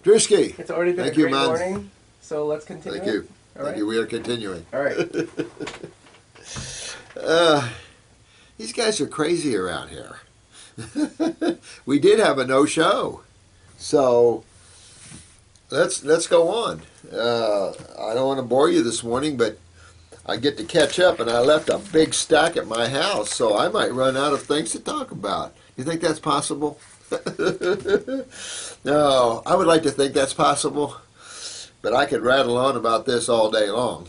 Drewski. It's already been Thank a great you, man. morning, so let's continue. Thank you. All Thank you. We are continuing. All right. These guys are crazy around here. We did have a no-show, so let's go on. I don't want to bore you this morning, but I get to catch up, and I left a big stack at my house, so I might run out of things to talk about. You think that's possible? No, I would like to think that's possible, but I could rattle on about this all day long.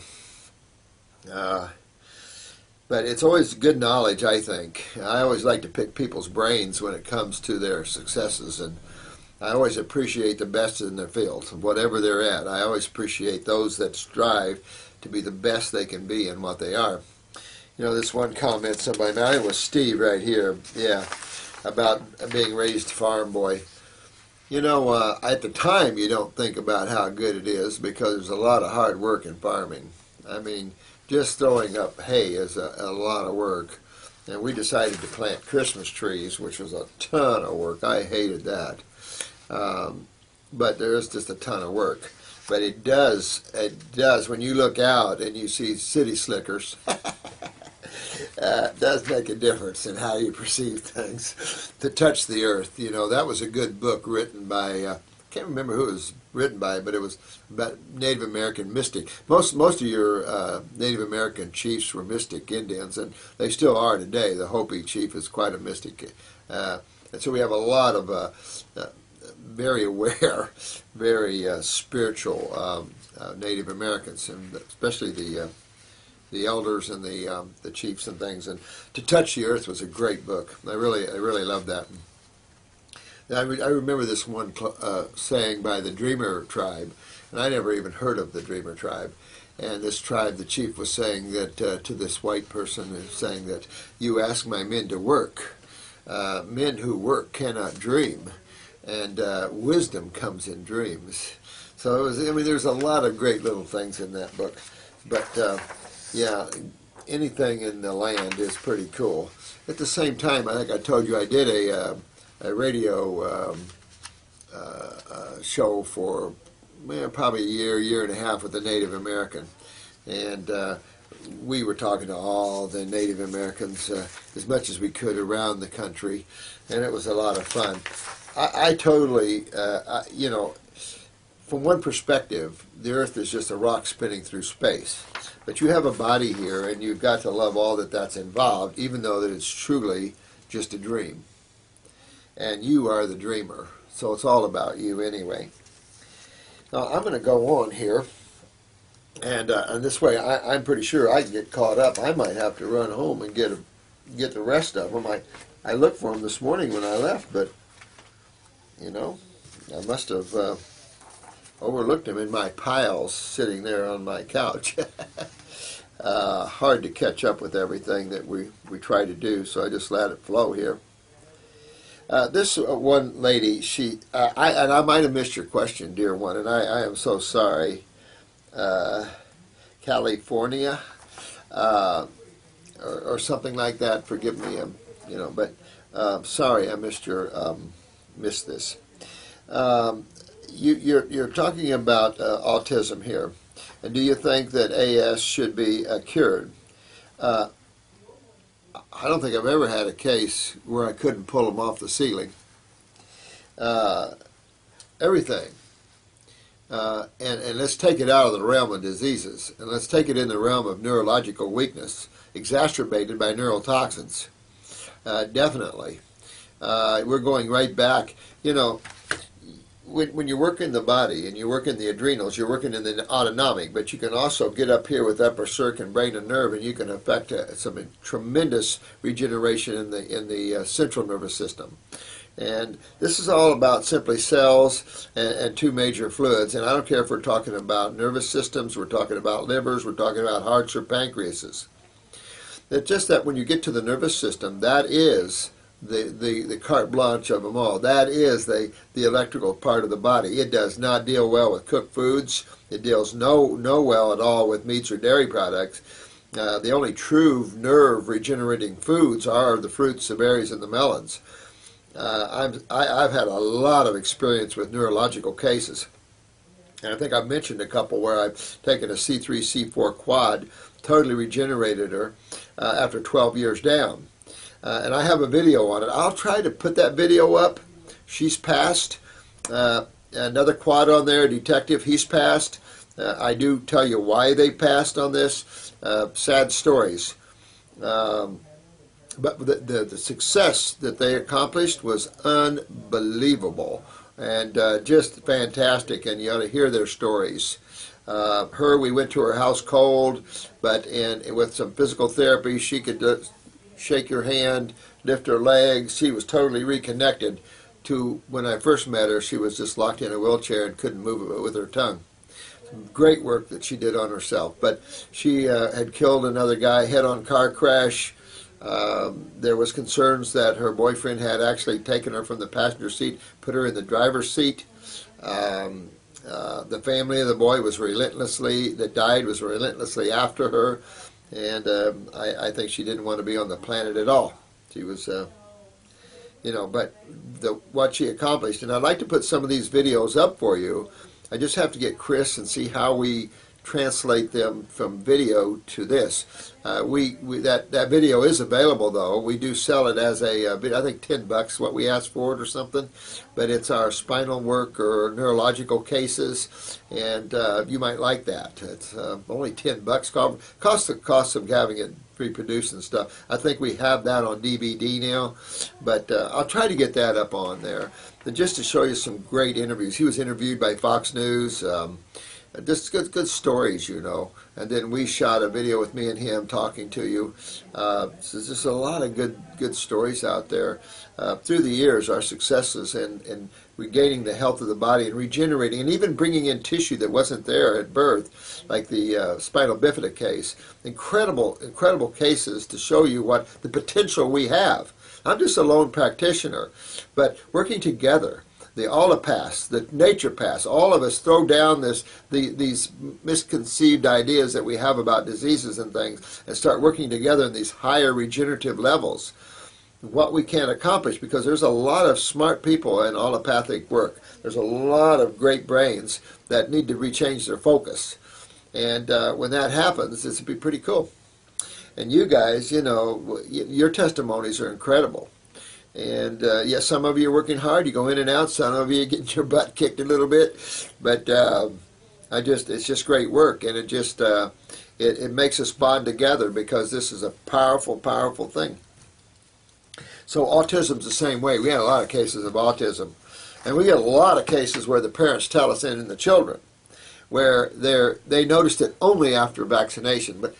But it's always good knowledge, I think. I always like to pick people's brains when it comes to their successes, and I always appreciate the best in their field, whatever they're at. I always appreciate those that strive to be the best they can be in what they are. You know, this one comment somebody made, it was Steve right here, yeah, about being raised farm boy. You know, at the time you don't think about how good it is because there's a lot of hard work in farming. I mean, just throwing up hay is a lot of work. And we decided to plant Christmas trees, which was a ton of work. I hated that. But there is just a ton of work. But it does, when you look out and you see city slickers, it does make a difference in how you perceive things. To touch the earth, you know, that was a good book written by, I can't remember who it was written by, but it was about Native American mystic. Most of your Native American chiefs were mystic Indians, and they still are today. The Hopi chief is quite a mystic. And so we have a lot of very aware, very spiritual Native Americans, and especially the elders and the chiefs and things. And To Touch the Earth was a great book. I really loved that. I remember this one saying by the Dreamer tribe, and I never even heard of the Dreamer tribe. And this tribe, the chief was saying that to this white person, saying that you ask my men to work. Men who work cannot dream, and wisdom comes in dreams. So it was, I mean, there's a lot of great little things in that book. But yeah, anything in the land is pretty cool. At the same time, I think I told you I did a radio show for probably a year and a half with a Native American. And we were talking to all the Native Americans as much as we could around the country, and it was a lot of fun. I totally, you know, from one perspective, the Earth is just a rock spinning through space. But you have a body here, and you've got to love all that's involved, even though that it's truly just a dream. And you are the dreamer, so it's all about you anyway. Now, I'm going to go on here, and this way, I'm pretty sure I can get caught up. I might have to run home and get the rest of them. I looked for them this morning when I left, but, you know, I must have overlooked them in my piles sitting there on my couch. Hard to catch up with everything that we try to do, so I just let it flow here. This one lady, I might have missed your question, dear one, and I am so sorry. California, or something like that. Forgive me, you know, but sorry I missed this. You're talking about autism here, and do you think that AS should be cured? I don't think I've ever had a case where I couldn't pull them off the ceiling. Everything. And let's take it out of the realm of diseases, and let's take it in the realm of neurological weakness, exacerbated by neurotoxins. Definitely. We're going right back. You know, when you work in the body and you work in the adrenals, you're working in the autonomic, but you can also get up here with upper circ and brain and nerve, and you can affect some tremendous regeneration in the central nervous system. And this is all about simply cells and two major fluids. And I don't care if we're talking about nervous systems, we're talking about livers, we're talking about hearts or pancreases. It's just that when you get to the nervous system, that is the carte blanche of them all. That is the electrical part of the body. It does not deal well with cooked foods. It deals no well at all with meats or dairy products. The only true nerve regenerating foods are the fruits, the berries, and the melons. I've had a lot of experience with neurological cases. And I think I've mentioned a couple where I've taken a C3, C4 quad, totally regenerated her after 12 years down. And I have a video on it. I'll try to put that video up. She's passed. Another quad on there, detective, he's passed. I do tell you why they passed on this. Sad stories. But the success that they accomplished was unbelievable and just fantastic, and you ought to hear their stories. We went to her house cold, but with some physical therapy, she could shake your hand, lift her legs. She was totally reconnected to when I first met her. She was just locked in a wheelchair and couldn't move it with her tongue. Great work that she did on herself. But she had killed another guy, head-on car crash. There was concerns that her boyfriend had actually taken her from the passenger seat, put her in the driver's seat. The family of the boy that died was relentlessly after her, and I think she didn't want to be on the planet at all. She was, but what she accomplished, and I'd like to put some of these videos up for you. I just have to get Chris and see how we translate them from video to this. That video is available, though. We do sell it as I think $10 what we asked for it or something, but it's our spinal work or neurological cases, and you might like that. It's only $10. Cost of having it reproduced and stuff. I think we have that on DVD now, but I'll try to get that up on there. And just to show you some great interviews. He was interviewed by Fox News. Just good stories, And then we shot a video with me and him talking to you. So there's just a lot of good stories out there. Through the years, our successes in regaining the health of the body and regenerating, and even bringing in tissue that wasn't there at birth, like the spinal bifida case. Incredible cases to show you what the potential we have. I'm just a lone practitioner, but working together. The allopaths, the naturopaths, all of us throw down these misconceived ideas that we have about diseases and things and start working together in these higher regenerative levels. What we can accomplish, because there's a lot of smart people in allopathic work. There's a lot of great brains that need to rechange their focus. And when that happens, this would be pretty cool. And you guys, your testimonies are incredible. And yes, some of you are working hard. You go in and out. Some of you are getting your butt kicked a little bit. But it's just great work, and it makes us bond together because this is a powerful, powerful thing. So autism's the same way. We had a lot of cases of autism, and we get a lot of cases where the parents tell us, and the children, where they noticed it only after vaccination. But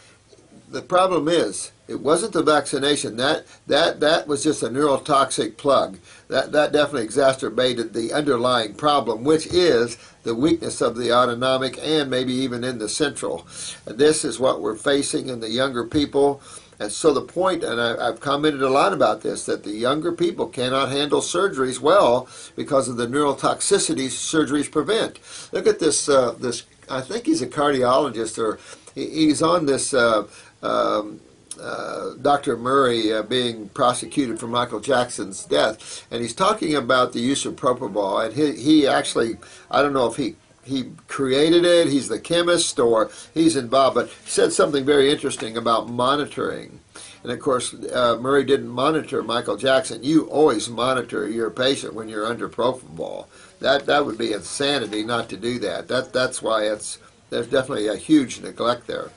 the problem is, it wasn't the vaccination. That was just a neurotoxic plug. That definitely exacerbated the underlying problem, which is the weakness of the autonomic and maybe even in the central. And this is what we're facing in the younger people. And so the point, and I've commented a lot about this, that the younger people cannot handle surgeries well because of the neurotoxicities surgeries prevent. Look at this. I think he's a cardiologist, or he's on this. Dr. Murray being prosecuted for Michael Jackson's death, and he's talking about the use of propofol, and he actually, I don't know if he created it, he's the chemist, or he's involved, but he said something very interesting about monitoring. And of course, Murray didn't monitor Michael Jackson. You always monitor your patient when you're under propofol. That would be insanity not to do that. That's why there's definitely a huge neglect there.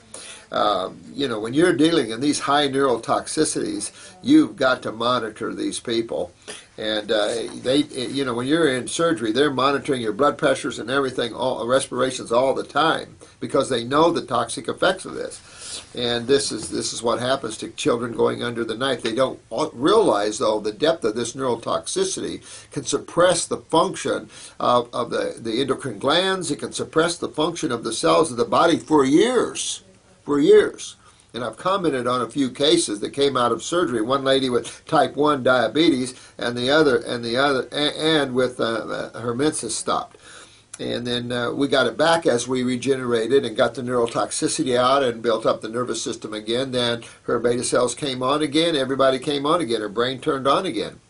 When you're dealing in these high neurotoxicities, you've got to monitor these people. And when you're in surgery, they're monitoring your blood pressures and everything, all respirations all the time, because they know the toxic effects of this. And this is what happens to children going under the knife. They don't realize, though, the depth of this neurotoxicity can suppress the function of the endocrine glands. It can suppress the function of the cells of the body for years. And I've commented on a few cases that came out of surgery. One lady with type 1 diabetes, and with her menses stopped. And then we got it back as we regenerated and got the neurotoxicity out and built up the nervous system again. Then her beta cells came on again. Everybody came on again. Her brain turned on again.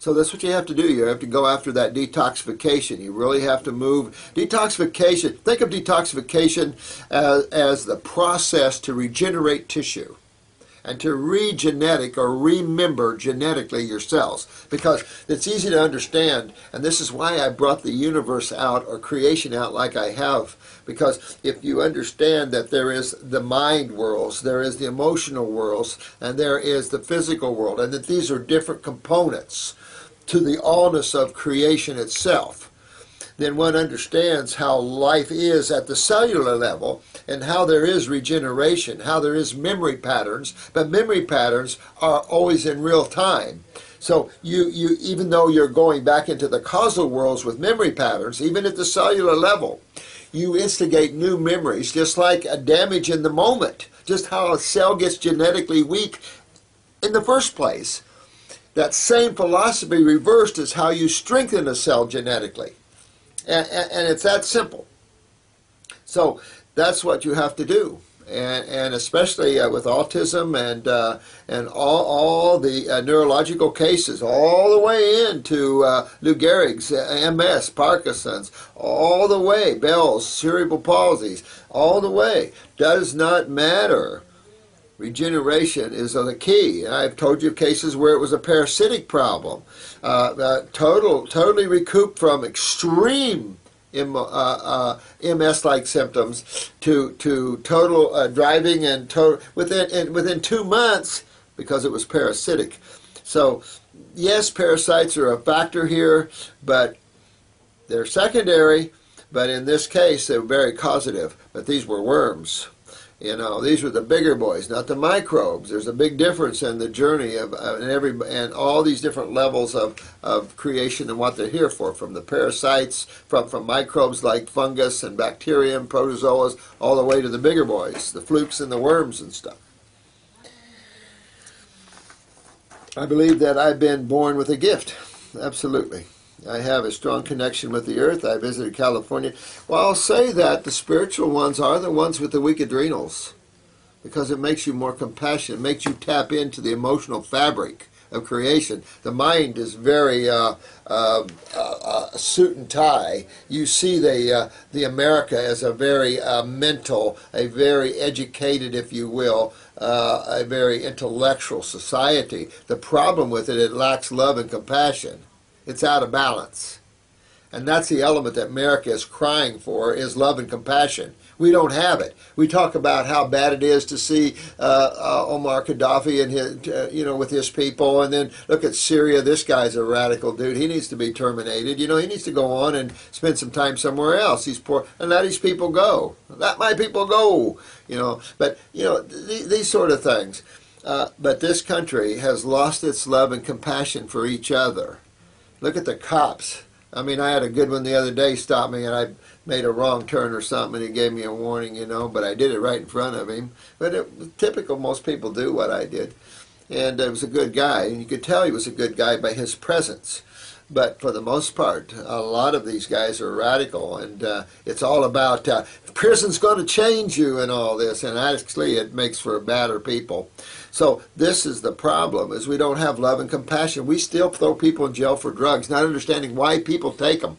So that's what you have to do. You have to go after that detoxification. You really have to move. Detoxification, think of detoxification as the process to regenerate tissue and to regenetic or remember genetically your cells, because it's easy to understand, and this is why I brought the universe out or creation out like I have, because if you understand that there is the mind worlds, there is the emotional worlds, and there is the physical world, and that these are different components to the allness of creation itself, then one understands how life is at the cellular level and how there is regeneration, how there is memory patterns, but memory patterns are always in real time. So you even though you're going back into the causal worlds with memory patterns, even at the cellular level, you instigate new memories, just like a damage in the moment, just how a cell gets genetically weak in the first place. That same philosophy reversed is how you strengthen a cell genetically. And it's that simple. So that's what you have to do, and especially with autism and all the neurological cases, all the way into Lou Gehrig's MS, Parkinson's, all the way, Bell's, cerebral palsies, all the way. Does not matter. Regeneration is the key. I've told you of cases where it was a parasitic problem, totally recouped from extreme MS-like symptoms to total driving and within 2 months because it was parasitic. So yes, parasites are a factor here, but they're secondary. But in this case, they're very causative. But these were worms. You know, these were the bigger boys, not the microbes. There's a big difference in the journey of and all these different levels of creation and what they're here for, from the parasites, from microbes like fungus and bacterium, protozoas, all the way to the bigger boys, the flukes and the worms and stuff. I believe that I've been born with a gift, absolutely. I have a strong connection with the earth. I visited California. Well, I'll say that the spiritual ones are the ones with the weak adrenals, because it makes you more compassionate. It makes you tap into the emotional fabric of creation. The mind is very suit and tie. You see the America as a very mental, a very educated, if you will, a very intellectual society. The problem with it, it lacks love and compassion. It's out of balance. And that's the element that America is crying for, is love and compassion. We don't have it. We talk about how bad it is to see Omar Gaddafi and his, with his people, and then look at Syria. This guy's a radical dude. He needs to be terminated. He needs to go on and spend some time somewhere else. He's poor, and let his people go. Let my people go. But these sort of things. But this country has lost its love and compassion for each other. Look at the cops. I mean, I had a good one the other day stop me, and I made a wrong turn or something, and he gave me a warning, but I did it right in front of him. But it was typical. Most people do what I did. And it was a good guy, and you could tell he was a good guy by his presence. But for the most part, a lot of these guys are radical, and it's all about prison's going to change you and all this, and actually it makes for badder people. So this is the problem, is we don't have love and compassion. We still throw people in jail for drugs, not understanding why people take them.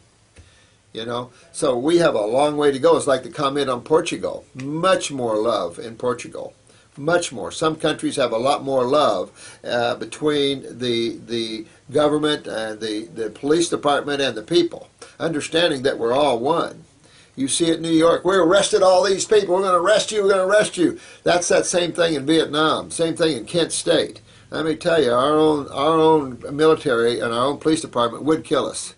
So we have a long way to go. It's like the comment on Portugal. Much more love in Portugal. Much more. Some countries have a lot more love between the government and the police department and the people, understanding that we're all one. You see it in New York. We arrested all these people. We're going to arrest you. We're going to arrest you. That's that same thing in Vietnam. Same thing in Kent State. Let me tell you, our own military and our own police department would kill us.